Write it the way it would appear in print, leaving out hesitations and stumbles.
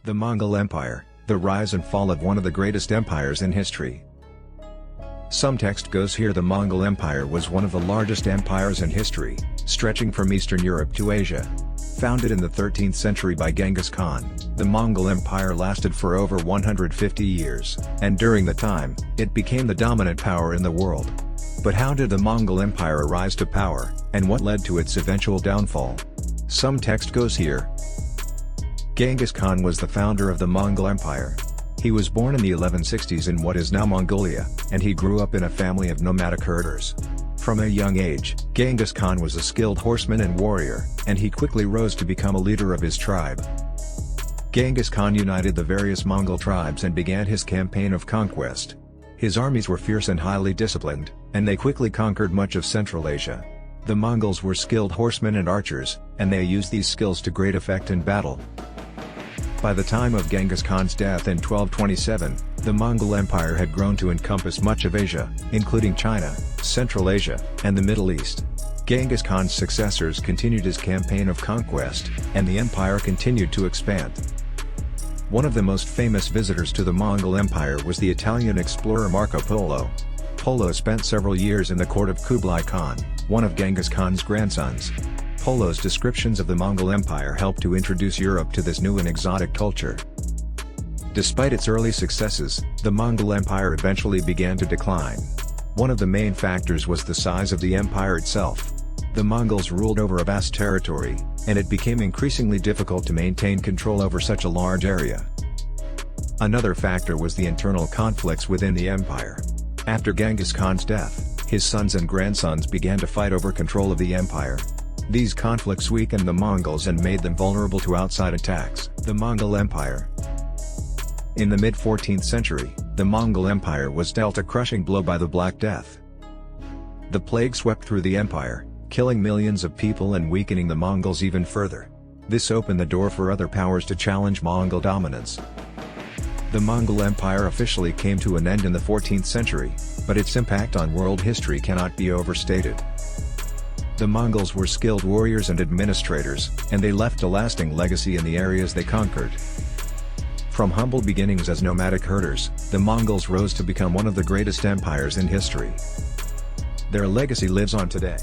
The Mongol Empire, the rise and fall of one of the greatest empires in history. Some text goes here: the Mongol Empire was one of the largest empires in history, stretching from Eastern Europe to Asia. Founded in the 13th century by Genghis Khan, the Mongol Empire lasted for over 150 years, and during the time, it became the dominant power in the world. But how did the Mongol Empire rise to power, and what led to its eventual downfall? Some text goes here. Genghis Khan was the founder of the Mongol Empire. He was born in the 1160s in what is now Mongolia, and he grew up in a family of nomadic herders. From a young age, Genghis Khan was a skilled horseman and warrior, and he quickly rose to become a leader of his tribe. Genghis Khan united the various Mongol tribes and began his campaign of conquest. His armies were fierce and highly disciplined, and they quickly conquered much of Central Asia. The Mongols were skilled horsemen and archers, and they used these skills to great effect in battle. By the time of Genghis Khan's death in 1227, the Mongol Empire had grown to encompass much of Asia, including China, Central Asia, and the Middle East. Genghis Khan's successors continued his campaign of conquest, and the empire continued to expand. One of the most famous visitors to the Mongol Empire was the Italian explorer Marco Polo. Polo spent several years in the court of Kublai Khan, one of Genghis Khan's grandsons. Polo's descriptions of the Mongol Empire helped to introduce Europe to this new and exotic culture. Despite its early successes, the Mongol Empire eventually began to decline. One of the main factors was the size of the empire itself. The Mongols ruled over a vast territory, and it became increasingly difficult to maintain control over such a large area. Another factor was the internal conflicts within the empire. After Genghis Khan's death, his sons and grandsons began to fight over control of the empire. These conflicts weakened the Mongols and made them vulnerable to outside attacks. The Mongol Empire. In the mid-14th century, the Mongol Empire was dealt a crushing blow by the Black Death. The plague swept through the empire, killing millions of people and weakening the Mongols even further. This opened the door for other powers to challenge Mongol dominance. The Mongol Empire officially came to an end in the 14th century, but its impact on world history cannot be overstated. The Mongols were skilled warriors and administrators, and they left a lasting legacy in the areas they conquered. From humble beginnings as nomadic herders, the Mongols rose to become one of the greatest empires in history. Their legacy lives on today.